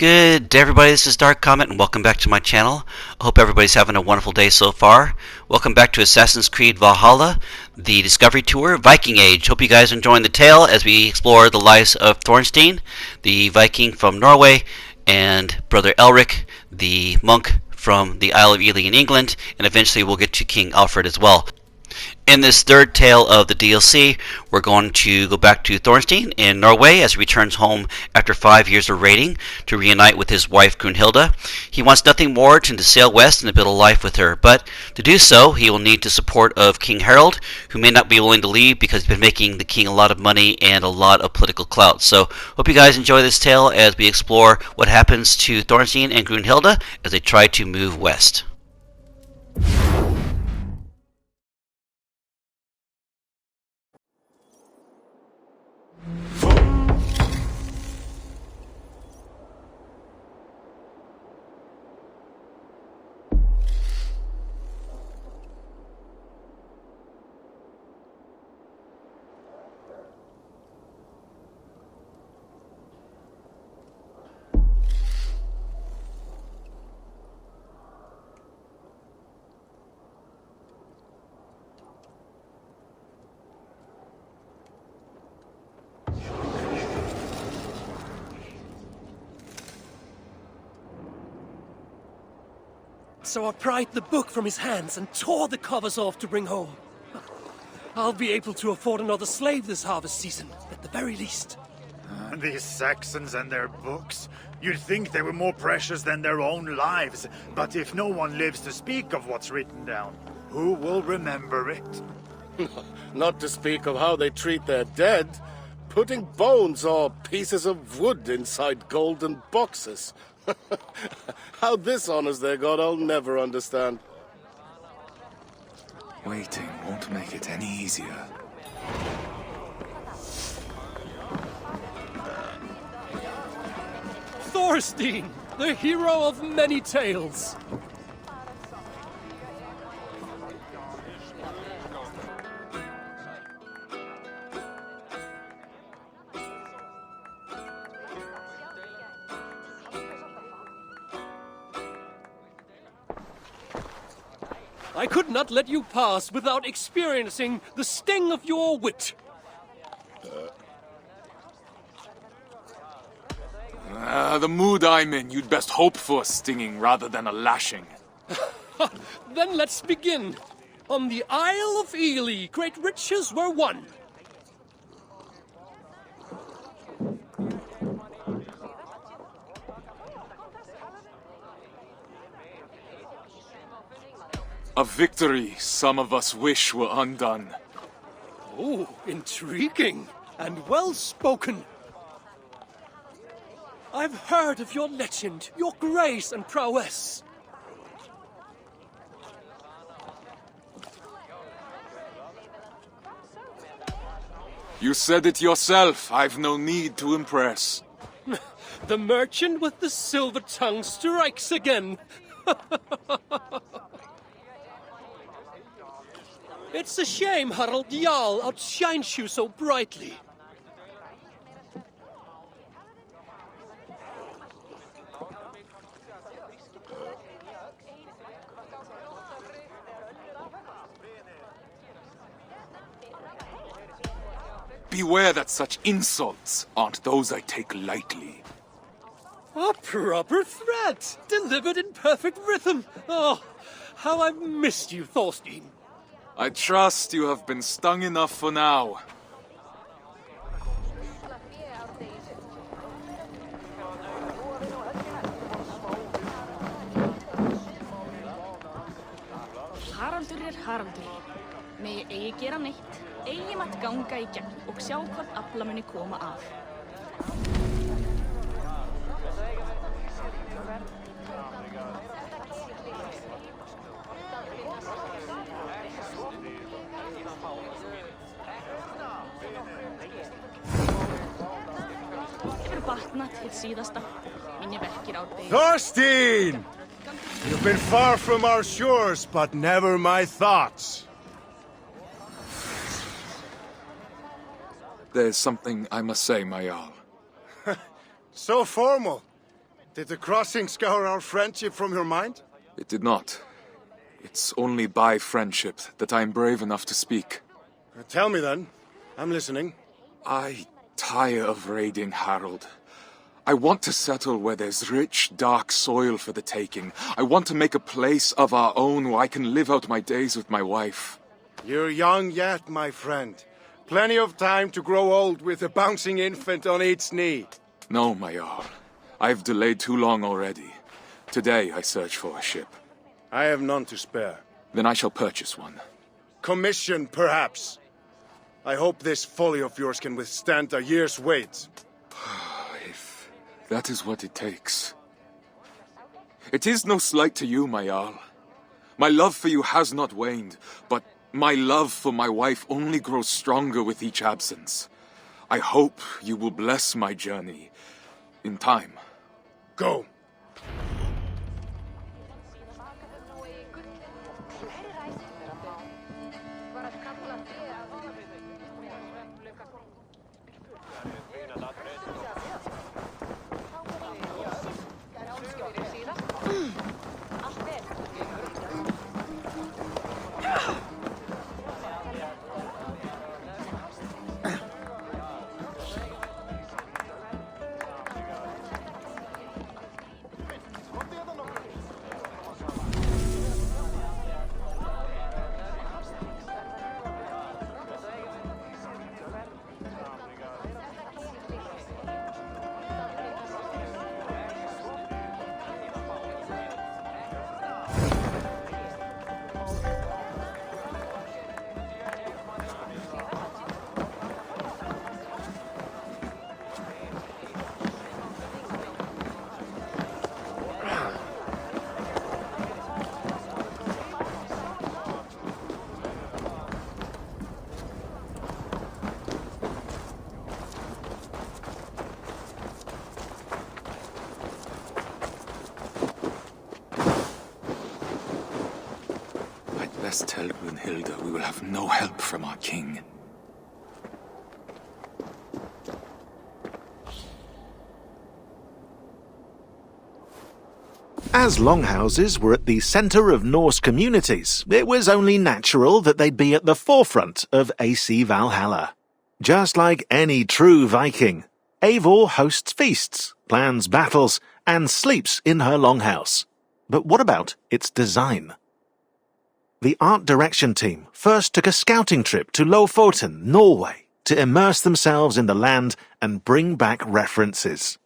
Good day, everybody. This is Dark Comet, and welcome back to my channel. I hope everybody's having a wonderful day so far. Welcome back to Assassin's Creed Valhalla, the Discovery Tour, Viking Age. Hope you guys are enjoying the tale as we explore the lives of Thorsteinn, the Viking from Norway, and Brother Elric, the monk from the Isle of Ely in England, and eventually we'll get to King Alfred as well. In this third tale of the DLC, we're going to go back to Thorsteinn in Norway as he returns home after 5 years of raiding to reunite with his wife Gunhilda. He wants nothing more than to sail west and to build a life with her, but to do so, he will need the support of King Harald, who may not be willing to leave because he's been making the king a lot of money and a lot of political clout. So, hope you guys enjoy this tale as we explore what happens to Thorsteinn and Gunhilda as they try to move west. So I pried the book from his hands and tore the covers off to bring home. I'll be able to afford another slave this harvest season, at the very least. These Saxons and their books. You'd think they were more precious than their own lives, but if no one lives to speak of what's written down, who will remember it? Not to speak of how they treat their dead, putting bones or pieces of wood inside golden boxes. How this honors their god, I'll never understand. Waiting won't make it any easier. Thorsteinn, the hero of many tales. I could not let you pass without experiencing the sting of your wit. The mood I'm in, you'd best hope for a stinging rather than a lashing. Then let's begin. On the Isle of Ely, great riches were won. A victory some of us wish were undone. Oh, intriguing and well spoken. I've heard of your legend, your grace and prowess. You said it yourself, I've no need to impress. The merchant with the silver tongue strikes again. It's a shame Harald Jarl outshines you so brightly. Beware that such insults aren't those I take lightly. A proper threat, delivered in perfect rhythm. Oh, how I've missed you, Thorsteinn. I trust you have been stung enough for now. Haraldur Haraldur. Megi eigi gera neitt, eigi mátt ganga í gegn og sjá hvort afla muni koma af. Thorsteinn! You've been far from our shores, but never my thoughts. There's something I must say, my Jarl. So formal. Did the crossing scour our friendship from your mind? It did not. It's only by friendship that I am brave enough to speak. Tell me then. I'm listening. I tire of raiding Harald. I want to settle where there's rich, dark soil for the taking. I want to make a place of our own where I can live out my days with my wife. You're young yet, my friend. Plenty of time to grow old with a bouncing infant on each knee. No, my Jarl. I've delayed too long already. Today I search for a ship. I have none to spare. Then I shall purchase one. Commission, perhaps. I hope this folly of yours can withstand a year's wait. If that is what it takes. It is no slight to you, my Jarl. My love for you has not waned, but my love for my wife only grows stronger with each absence. I hope you will bless my journey in time. Go. Best tell Brunhilde we will have no help from our king. As longhouses were at the centre of Norse communities, it was only natural that they'd be at the forefront of AC Valhalla. Just like any true Viking, Eivor hosts feasts, plans battles, and sleeps in her longhouse. But what about its design? The art direction team first took a scouting trip to Lofoten, Norway, to immerse themselves in the land and bring back references.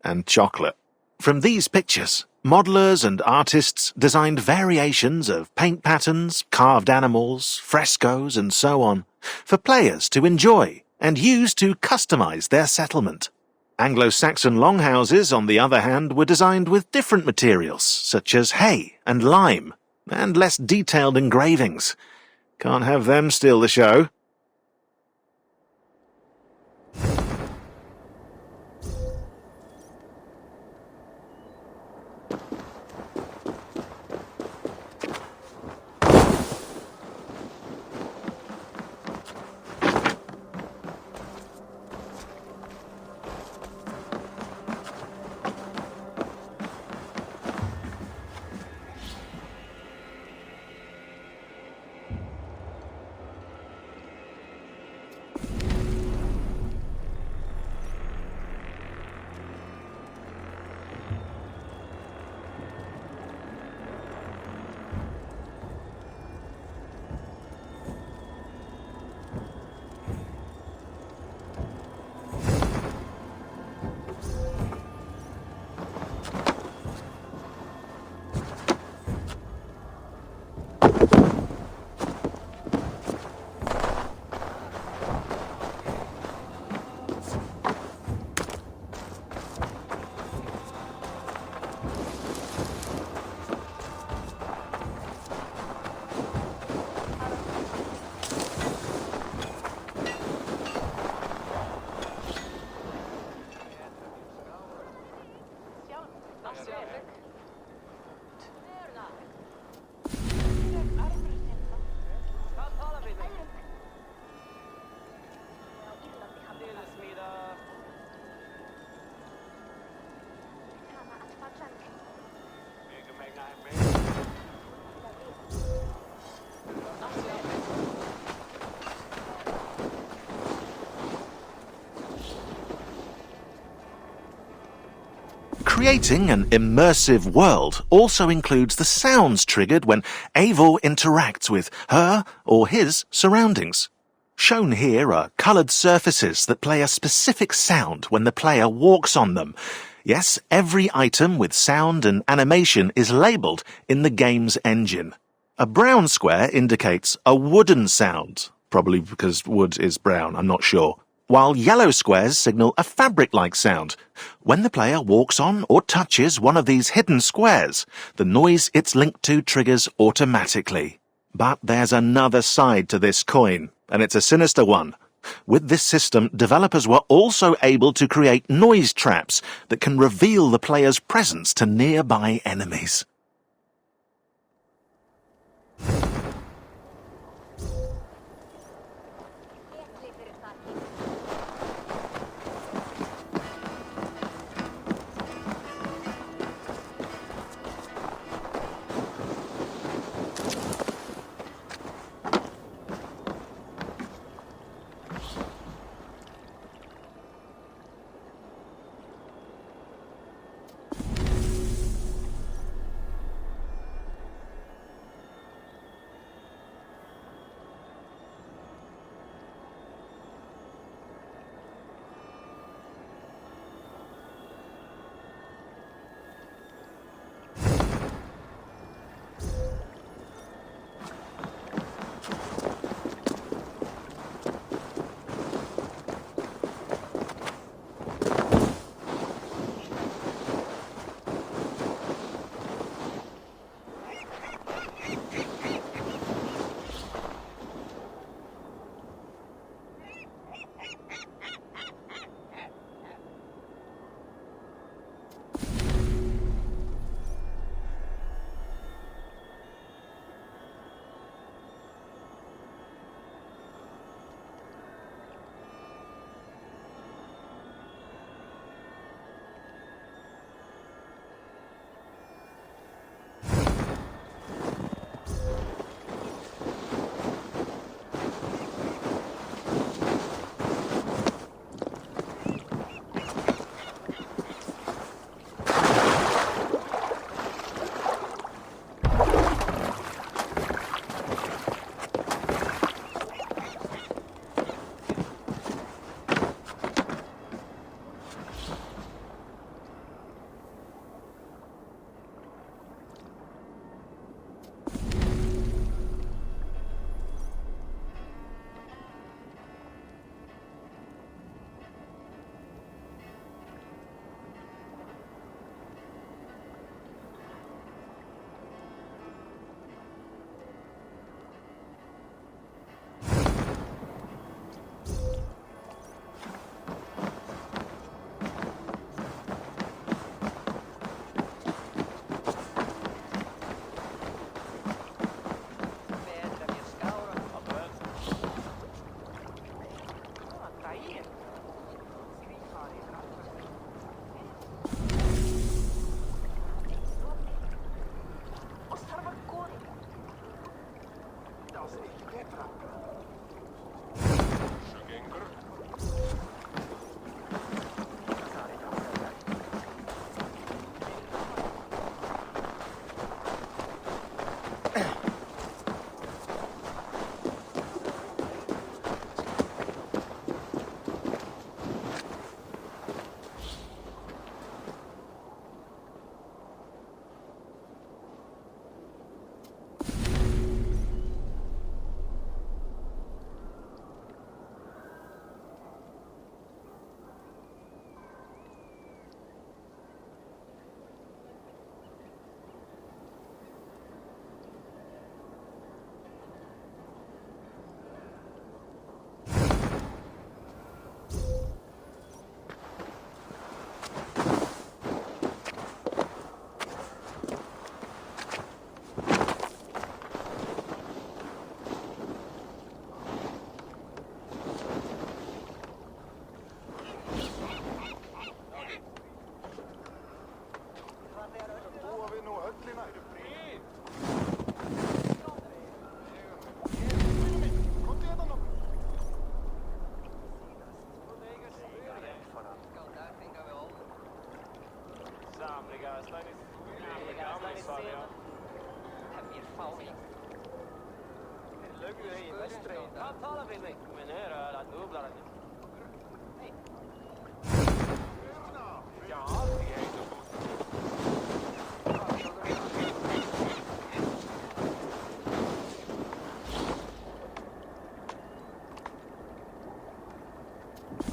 And chocolate. From these pictures, modelers and artists designed variations of paint patterns, carved animals, frescoes, and so on, for players to enjoy and use to customize their settlement. Anglo-Saxon longhouses, on the other hand, were designed with different materials, such as hay and lime, and less detailed engravings. Can't have them steal the show. creating an immersive world also includes the sounds triggered when Eivor interacts with her or his surroundings. Shown here are coloured surfaces that play a specific sound when the player walks on them. Yes, every item with sound and animation is labelled in the game's engine. A brown square indicates a wooden sound, probably because wood is brown, I'm not sure, while yellow squares signal a fabric-like sound. When the player walks on or touches one of these hidden squares, the noise it's linked to triggers automatically. But there's another side to this coin, and it's a sinister one. With this system, developers were also able to create noise traps that can reveal the player's presence to nearby enemies.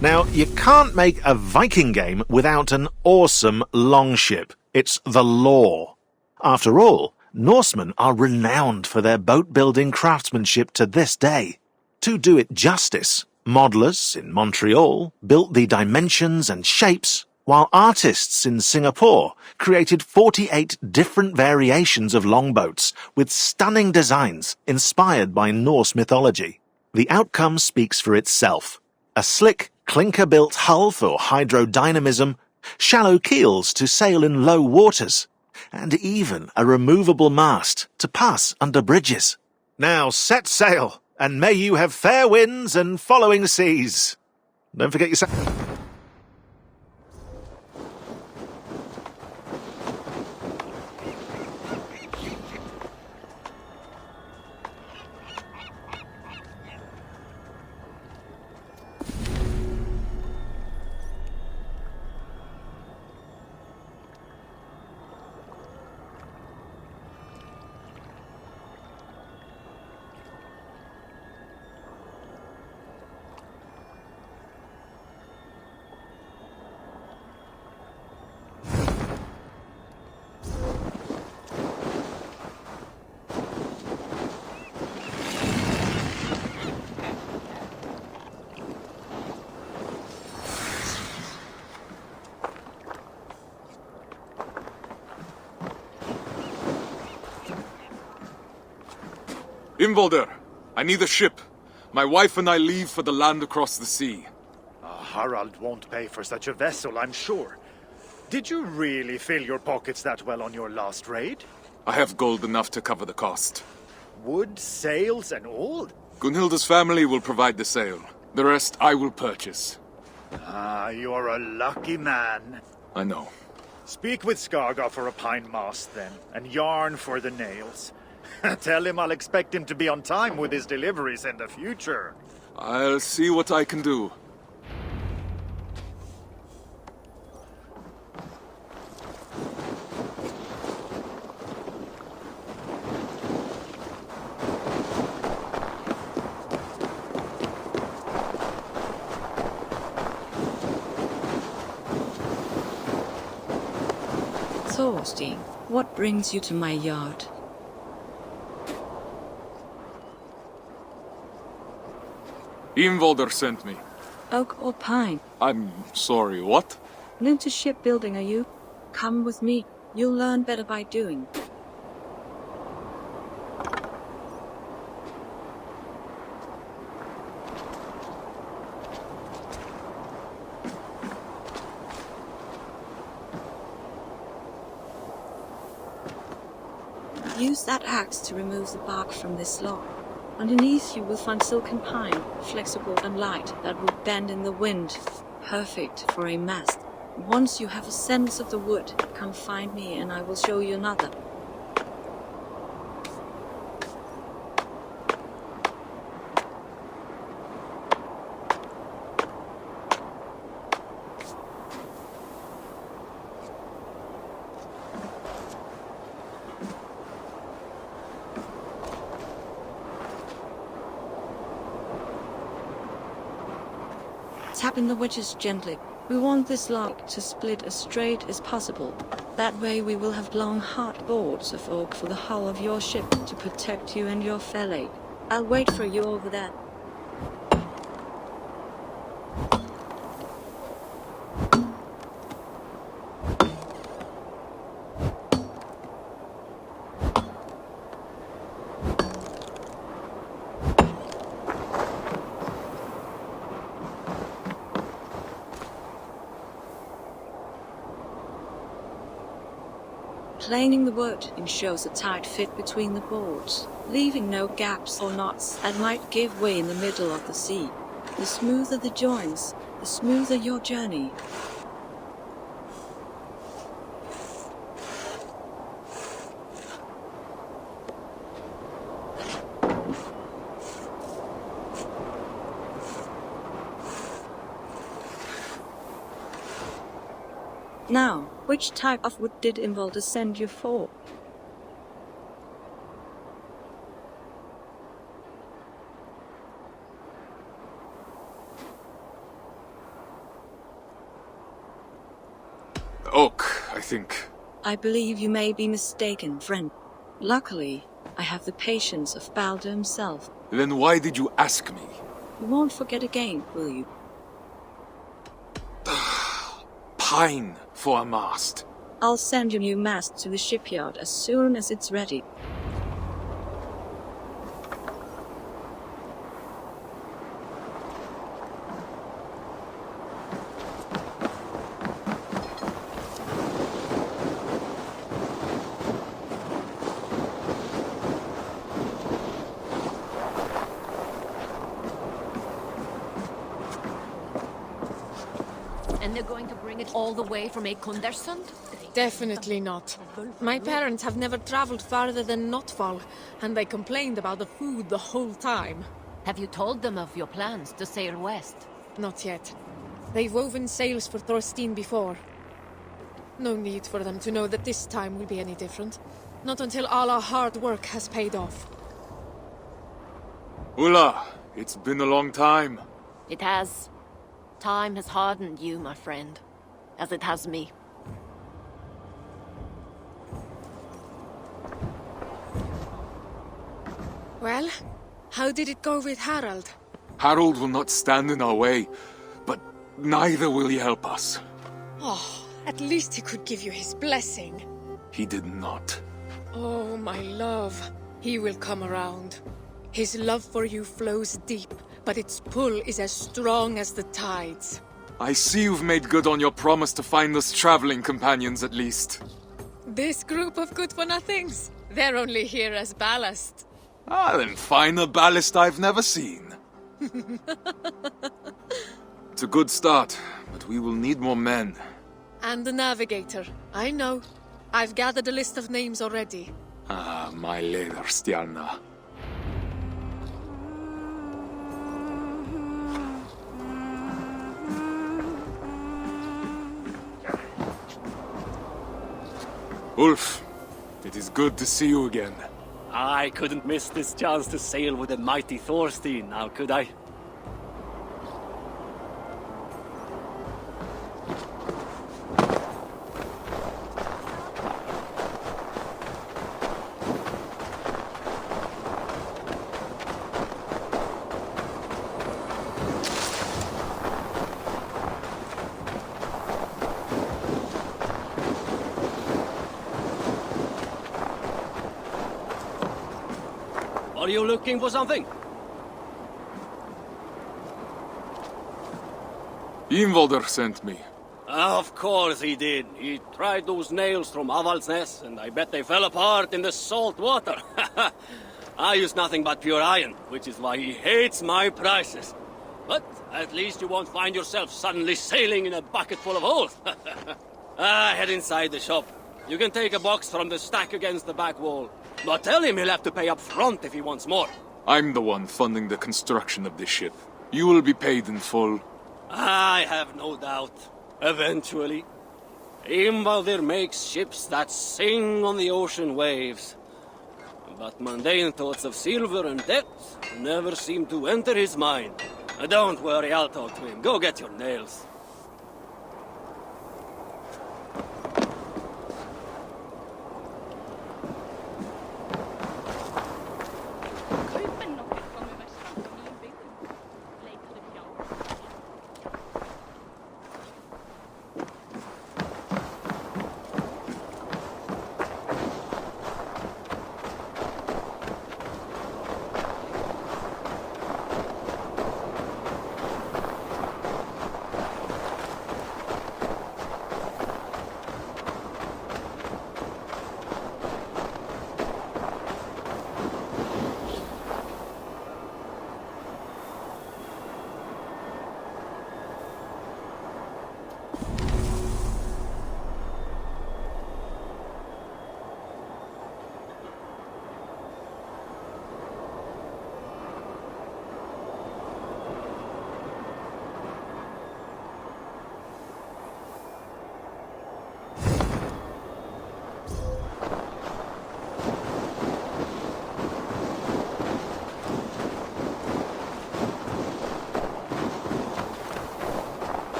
Now, you can't make a Viking game without an awesome longship. It's the law. After all, Norsemen are renowned for their boat-building craftsmanship to this day. To do it justice, modelers in Montreal built the dimensions and shapes, while artists in Singapore created 48 different variations of longboats with stunning designs inspired by Norse mythology. The outcome speaks for itself. A slick, clinker-built hull for hydrodynamism, shallow keels to sail in low waters, and even a removable mast to pass under bridges. Now set sail, and may you have fair winds and following seas. Don't forget your... Imvolder, I need a ship. My wife and I leave for the land across the sea. Harald won't pay for such a vessel, I'm sure. Did you really fill your pockets that well on your last raid? I have gold enough to cover the cost. Wood, sails, and all? Gunhilda's family will provide the sail. The rest I will purchase. Ah, you're a lucky man. I know. Speak with Skaga for a pine mast, then, and yarn for the nails. Tell him I'll expect him to be on time with his deliveries in the future. I'll see what I can do. Thorsteinn, what brings you to my yard? Imvolder sent me. Oak or pine? I'm sorry, what? New to shipbuilding, are you? Come with me. You'll learn better by doing. Use that axe to remove the bark from this log. Underneath you will find silken pine, flexible and light, that will bend in the wind. Perfect for a mast. Once you have a sense of the wood, come find me and I will show you another. Tap in the wedges gently. We want this log to split as straight as possible. That way we will have long hard boards of oak for the hull of your ship to protect you and your fellow. I'll wait for you over there. Planing the wood ensures a tight fit between the boards, leaving no gaps or knots that might give way in the middle of the sea. The smoother the joints, the smoother your journey. Now, which type of wood did Invalder send you for? Oak, I think. I believe you may be mistaken, friend. Luckily, I have the patience of Balder himself. Then why did you ask me? You won't forget again, will you? Pine for a mast. I'll send your new mast to the shipyard as soon as it's ready. And they're going to bring it all the way from Ekundersund? Definitely not. My parents have never traveled farther than Notfall, and they complained about the food the whole time. Have you told them of your plans to sail west? Not yet. They've woven sails for Thorsteinn before. No need for them to know that this time will be any different. Not until all our hard work has paid off. Ulla, it's been a long time. It has. Time has hardened you, my friend, as it has me. Well, how did it go with Harald? Harald will not stand in our way, but neither will he help us. Oh, at least he could give you his blessing. He did not. Oh, my love. He will come around. His love for you flows deep, but its pull is as strong as the tides. I see you've made good on your promise to find us traveling companions at least. This group of good-for-nothings, they're only here as ballast. Ah, then find a ballast I've never seen. It's a good start, but we will need more men. And the navigator, I know. I've gathered a list of names already. Ah, my Leatherstjarna. Ulf, it is good to see you again. I couldn't miss this chance to sail with the mighty Thorsteinn, now could I? Are you looking for something? Ingvaldur sent me. Of course he did. He tried those nails from Avaldsnes, and I bet they fell apart in the salt water. I use nothing but pure iron, which is why he hates my prices. But at least you won't find yourself suddenly sailing in a bucket full of holes. Head inside the shop. You can take a box from the stack against the back wall. But tell him he'll have to pay up front if he wants more. I'm the one funding the construction of this ship. You will be paid in full. I have no doubt. Eventually. Ingvaldur makes ships that sing on the ocean waves. But mundane thoughts of silver and debt never seem to enter his mind. Don't worry, I'll talk to him. Go get your nails.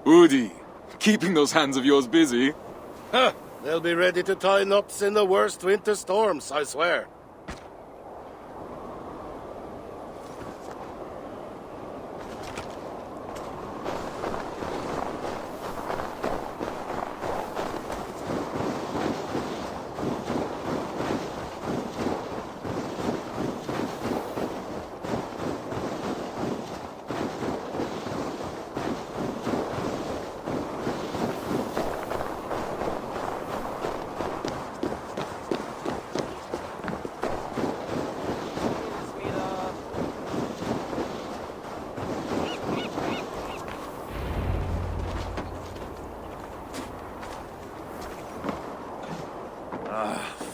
Udi, keeping those hands of yours busy. Huh, they'll be ready to tie knots in the worst winter storms, I swear.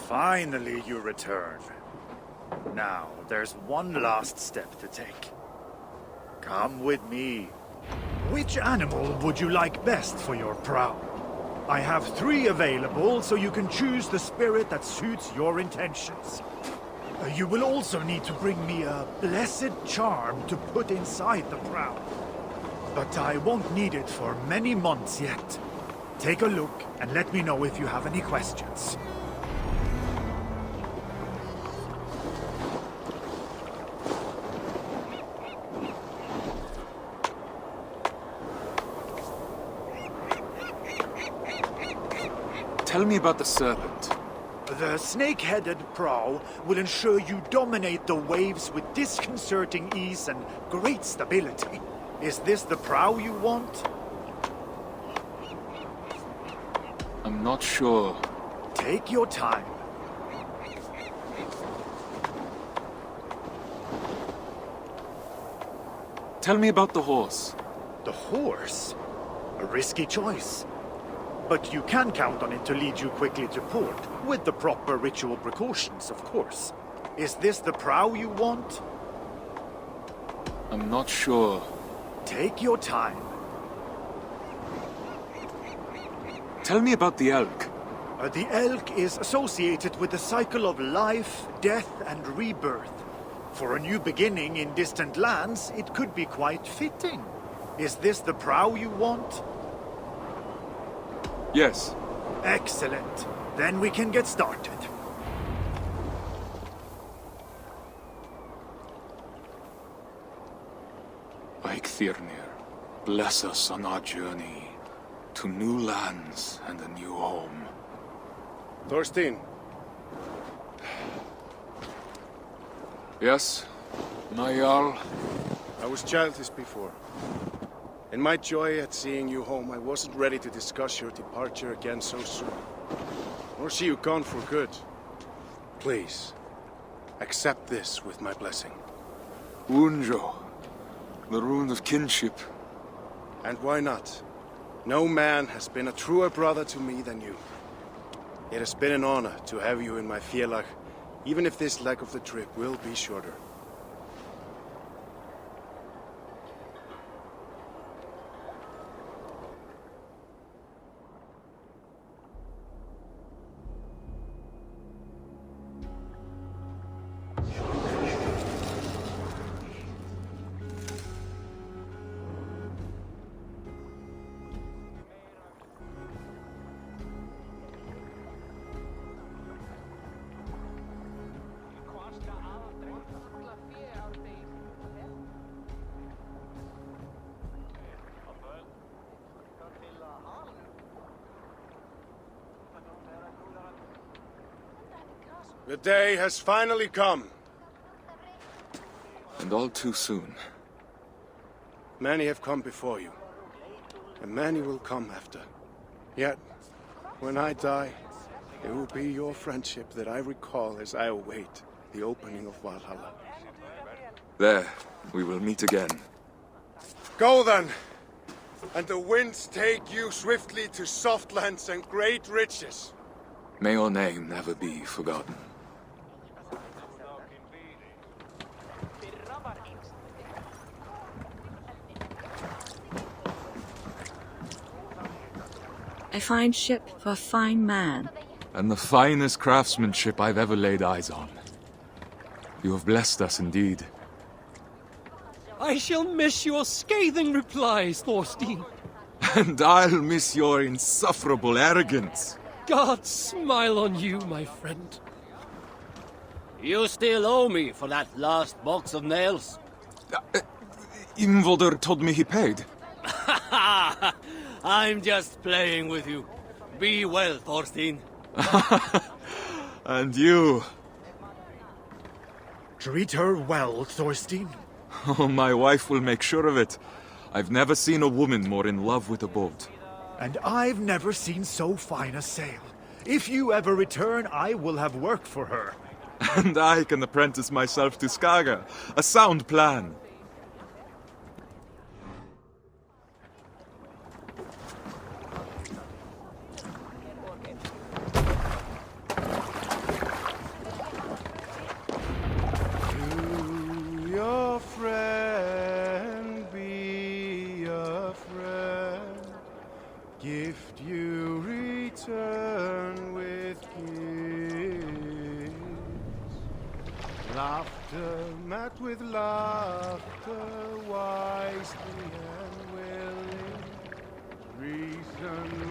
Finally you return. Now, there's one last step to take. Come with me. Which animal would you like best for your prow? I have 3 available, so you can choose the spirit that suits your intentions. You will also need to bring me a blessed charm to put inside the prow. But I won't need it for many months yet. Take a look and let me know if you have any questions. Tell me about the serpent. The snake-headed prow will ensure you dominate the waves with disconcerting ease and great stability. Is this the prow you want? I'm not sure. Take your time. Tell me about the horse. The horse? A risky choice. But you can count on it to lead you quickly to port, with the proper ritual precautions, of course. Is this the prow you want? I'm not sure. Take your time. Tell me about the elk. The elk is associated with the cycle of life, death, and rebirth. For a new beginning in distant lands, it could be quite fitting. Is this the prow you want? Yes. Excellent. Then we can get started. Eikthyr, bless us on our journey to new lands and a new home. Thorsteinn. Yes, my Jarl. I was childish before. In my joy at seeing you home, I wasn't ready to discuss your departure again so soon. Or see you gone for good. Please, accept this with my blessing. Unjo, the rune of kinship. And why not? No man has been a truer brother to me than you. It has been an honor to have you in my félag, even if this leg of the trip will be shorter. The day has finally come. And all too soon. Many have come before you, and many will come after. Yet, when I die, it will be your friendship that I recall as I await the opening of Valhalla. There, we will meet again. Go then, and the winds take you swiftly to soft lands and great riches. May your name never be forgotten. A fine ship for a fine man. And the finest craftsmanship I've ever laid eyes on. You have blessed us indeed. I shall miss your scathing replies, Thorsteinn. And I'll miss your insufferable arrogance. God smile on you, my friend. You still owe me for that last box of nails. Imvolder told me he paid. I'm just playing with you. Be well, Thorsteinn. And you. Treat her well, Thorsteinn. Oh, my wife will make sure of it. I've never seen a woman more in love with a boat. And I've never seen so fine a sail. If you ever return, I will have work for her. And I can apprentice myself to Skaga. A sound plan. To your friend, be a friend. Gift you return with gifts. Laughter met with laughter, wisely and willing. Reason